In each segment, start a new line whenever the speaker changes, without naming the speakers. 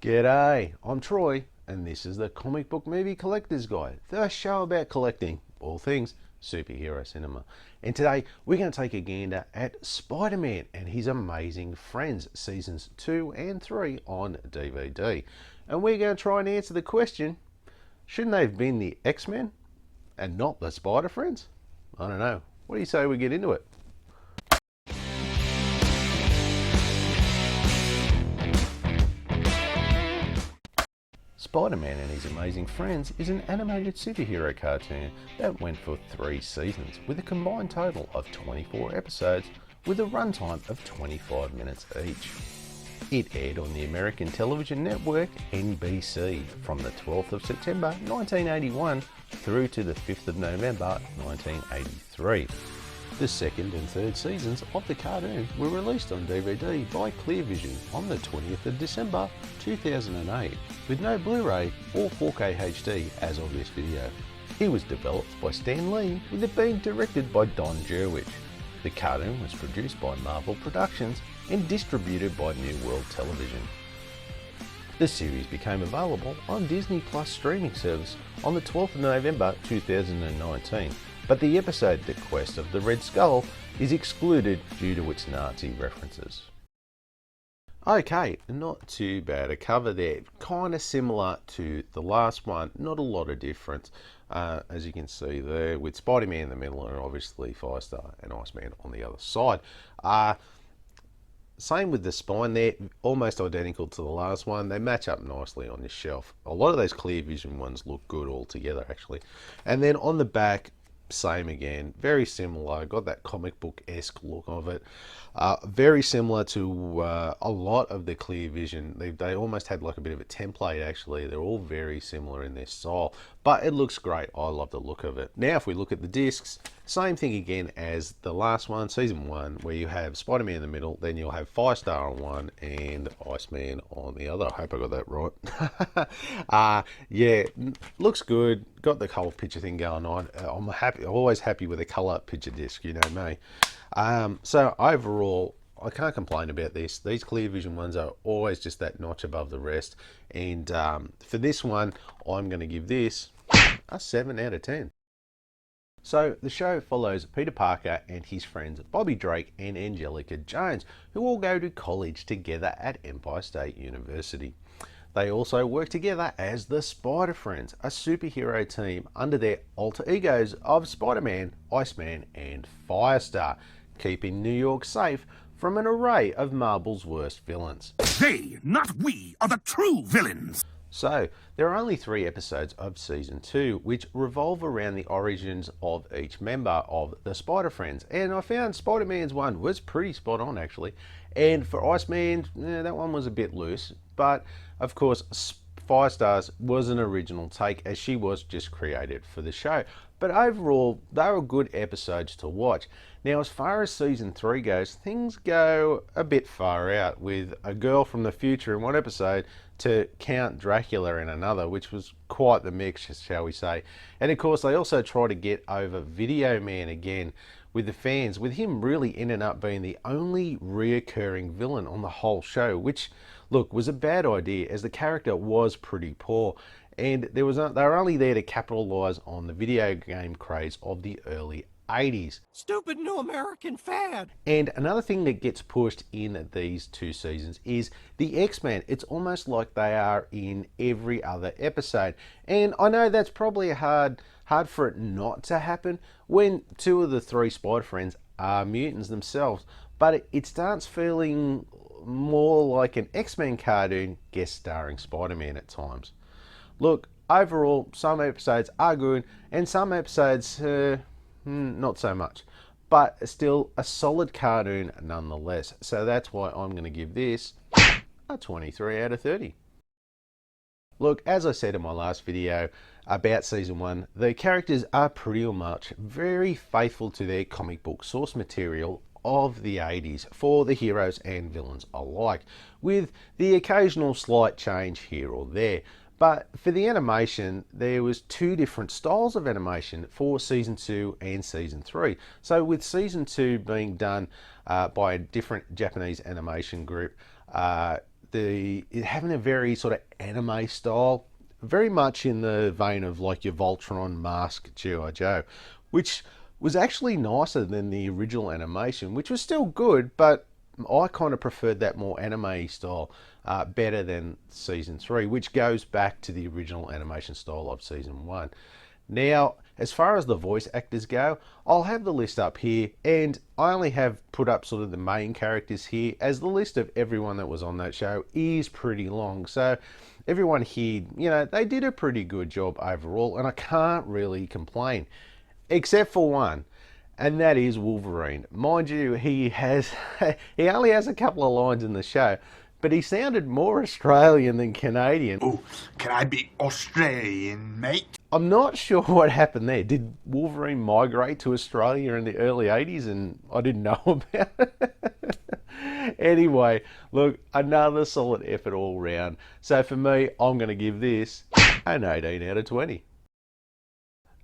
G'day, I'm Troy, and this is the Comic Book Movie Collector's Guide, the show about collecting all things superhero cinema. And today we're going to take a gander at Spider-Man and His Amazing Friends seasons 2 and 3 on DVD. And we're going to try and answer the question, shouldn't they have been the X-Men and not the Spider-Friends? I don't know. What do you say we get into it? Spider-Man and His Amazing Friends is an animated superhero cartoon that went for 3 seasons with a combined total of 24 episodes with a runtime of 25 minutes each. It aired on the American television network NBC from the 12th of September 1981 through to the 5th of November 1983. The second and third seasons of the cartoon were released on DVD by Clearvision on the 20th of December 2008 with no Blu-ray or 4K HD as of this video. It was developed by Stan Lee with it being directed by Don Jurwich. The cartoon was produced by Marvel Productions and distributed by New World Television. The series became available on Disney Plus streaming service on the 12th of November 2019. But the episode The Quest of the Red Skull is excluded due to its Nazi references. Okay, not too bad a cover there, kind of similar to the last one, not a lot of difference, as you can see there, with Spider-Man in the middle and obviously Firestar and Iceman on the other side. Same with the spine there, almost identical to the last one. They match up nicely on this shelf. A lot of those clear vision ones look good all together actually. And then on the back, same again, very similar, got that comic book-esque look of it. Very similar to a lot of the clear vision. They almost had like a bit of a template actually. They're all very similar in their style, but it looks great. I love the look of it. Now if we look at the discs, same thing again as the last one, season 1, where you have Spider-Man in the middle, then you'll have Firestar on one and Iceman on the other. I hope I got that right. Yeah, looks good. Got the color picture thing going on. I'm always happy with a color picture disc, you know me. So overall, I can't complain about this. These clear vision ones are always just that notch above the rest. And for this one, I'm going to give this a 7 out of 10. So the show follows Peter Parker and his friends Bobby Drake and Angelica Jones, who all go to college together at Empire State University. They also work together as the Spider Friends, a superhero team under their alter egos of Spider-Man, Iceman and Firestar, keeping New York safe from an array of Marvel's worst villains.
They, not we, are the true villains!
So, there are only 3 episodes of Season 2, which revolve around the origins of each member of the Spider Friends. And I found Spider-Man's one was pretty spot on actually. And for Iceman, that one was a bit loose. But, of course, Firestar's was an original take as she was just created for the show. But overall, they were good episodes to watch. Now, as far as Season 3 goes, things go a bit far out with a girl from the future in one episode to Count Dracula in another, which was quite the mix, shall we say. And of course, they also try to get over Video Man again with the fans, with him really ending up being the only reoccurring villain on the whole show, which, look, was a bad idea as the character was pretty poor. And they were only there to capitalize on the video game craze of the early 80s.
Stupid new American fad.
And another thing that gets pushed in these 2 seasons is the X-Men. It's almost like they are in every other episode. And I know that's probably hard for it not to happen when 2 of the 3 Spider Friends are mutants themselves. But it starts feeling more like an X-Men cartoon guest starring Spider-Man at times. Look, overall, some episodes are good and some episodes not so much, but still a solid cartoon nonetheless. So that's why I'm going to give this a 23 out of 30. Look, as I said in my last video about season 1, the characters are pretty much very faithful to their comic book source material of the 80s for the heroes and villains alike, with the occasional slight change here or there. But for the animation, there was 2 different styles of animation for season 2 and season 3. So with season 2 being done by a different Japanese animation group, it having a very sort of anime style, very much in the vein of like your Voltron Mask G.I. Joe, which was actually nicer than the original animation, which was still good, but I kind of preferred that more anime style better than season 3, which goes back to the original animation style of season 1. Now, as far as the voice actors go, I'll have the list up here, and I only have put up sort of the main characters here, as the list of everyone that was on that show is pretty long. So everyone here, you know, they did a pretty good job overall, and I can't really complain, except for one, and that is Wolverine. Mind you, he only has a couple of lines in the show, but he sounded more Australian than Canadian.
Oh, can I be Australian, mate?
I'm not sure what happened there. Did Wolverine migrate to Australia in the early 80s and I didn't know about it? Anyway, look, another solid effort all round. So for me, I'm going to give this an 18 out of 20.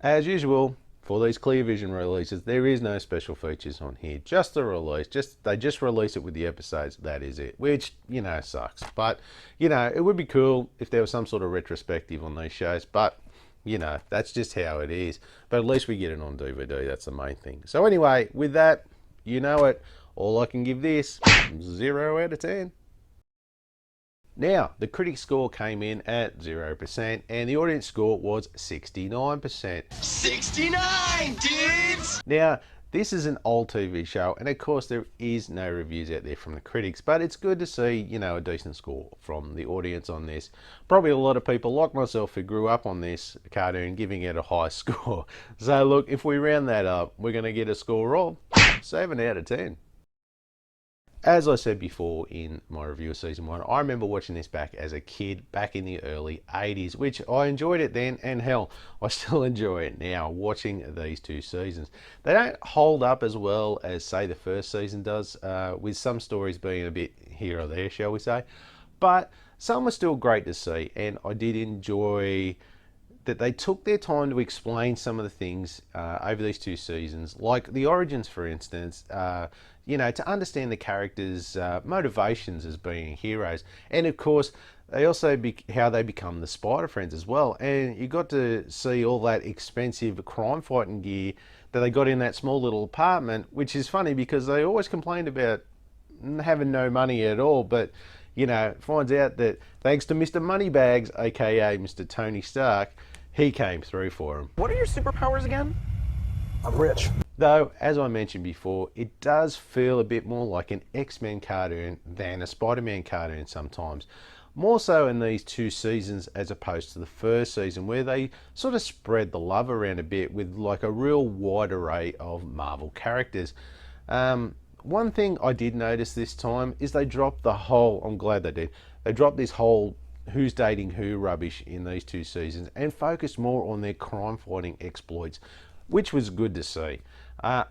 As usual, for these clear vision releases, there is no special features on here. Just the release. They just release it with the episodes. That is it. Which, you know, sucks. But, you know, it would be cool if there was some sort of retrospective on these shows. But, you know, that's just how it is. But at least we get it on DVD. That's the main thing. So anyway, with that, you know it. All I can give this, 0 out of 10. Now, the critic score came in at 0% and the audience score was 69%.
69, dudes!
Now, this is an old TV show, and of course there is no reviews out there from the critics, but it's good to see, you know, a decent score from the audience on this. Probably a lot of people like myself who grew up on this cartoon giving it a high score. So look, if we round that up, we're going to get a score of 7 out of 10. As I said before in my review of season 1, I remember watching this back as a kid back in the early 80s, which I enjoyed it then, and hell, I still enjoy it now watching these 2 seasons. They don't hold up as well as, say, the first season does, with some stories being a bit here or there, shall we say. But some were still great to see, and I did enjoy that they took their time to explain some of the things over these 2 seasons, like the origins, for instance, you know, to understand the characters' motivations as being heroes. And of course, they also how they become the Spider Friends as well. And you got to see all that expensive crime fighting gear that they got in that small little apartment, which is funny because they always complained about having no money at all. But, you know, finds out that thanks to Mr. Moneybags, aka Mr. Tony Stark, he came through for him.
What are your superpowers again?
I'm rich.
Though, as I mentioned before, it does feel a bit more like an X-Men cartoon than a Spider-Man cartoon sometimes. More so in these 2 seasons as opposed to the first season, where they sort of spread the love around a bit with like a real wide array of Marvel characters. One thing I did notice this time is they dropped the whole, I'm glad they did, they dropped this whole who's dating who rubbish in these 2 seasons and focused more on their crime fighting exploits, which was good to see.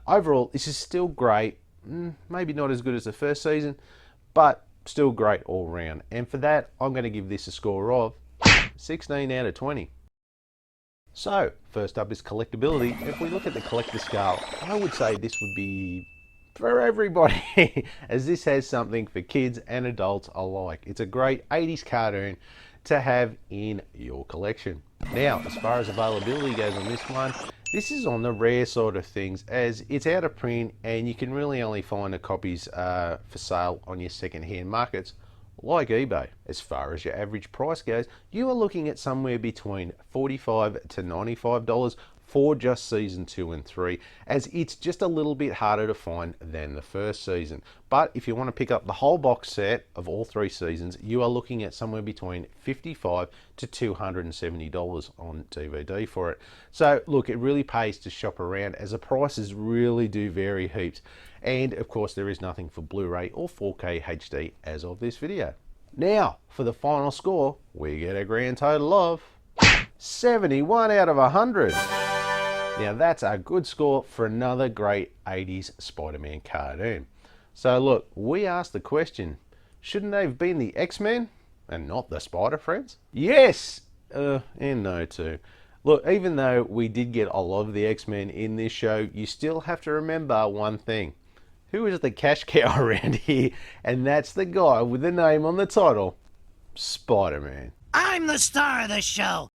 Overall, this is still great. Maybe not as good as the first season, but still great all round. And for that, I'm going to give this a score of 16 out of 20. So, first up is collectability. If we look at the collector scale, I would say this would be for everybody, as this has something for kids and adults alike. It's a great 80s cartoon to have in your collection. Now, as far as availability goes on this one, this is on the rare side of things, as it's out of print and you can really only find the copies for sale on your second-hand markets like eBay. As far as your average price goes, you are looking at somewhere between $45 to $95 for just season 2 and 3, as it's just a little bit harder to find than the first season. But if you want to pick up the whole box set of all 3 seasons, you are looking at somewhere between $55 to $270 on DVD for it. So look, it really pays to shop around, as the prices really do vary heaps. And of course, there is nothing for Blu-ray or 4K HD as of this video. Now, for the final score, we get a grand total of 71 out of 100. Now that's a good score for another great 80s Spider-Man cartoon. So look, we asked the question, shouldn't they have been the X-Men and not the Spider Friends? Yes! And no too. Look, even though we did get a lot of the X-Men in this show, you still have to remember one thing. Who is the cash cow around here? And that's the guy with the name on the title, Spider-Man.
I'm the star of the show.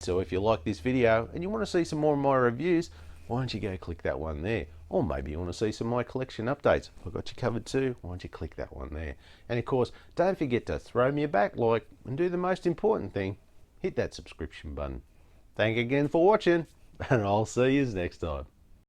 So if you like this video and you want to see some more of my reviews, why don't you go click that one there? Or maybe you want to see some of my collection updates. I've got you covered too. Why don't you click that one there? And of course, don't forget to throw me a back like and do the most important thing. Hit that subscription button. Thank you again for watching, and I'll see you next time.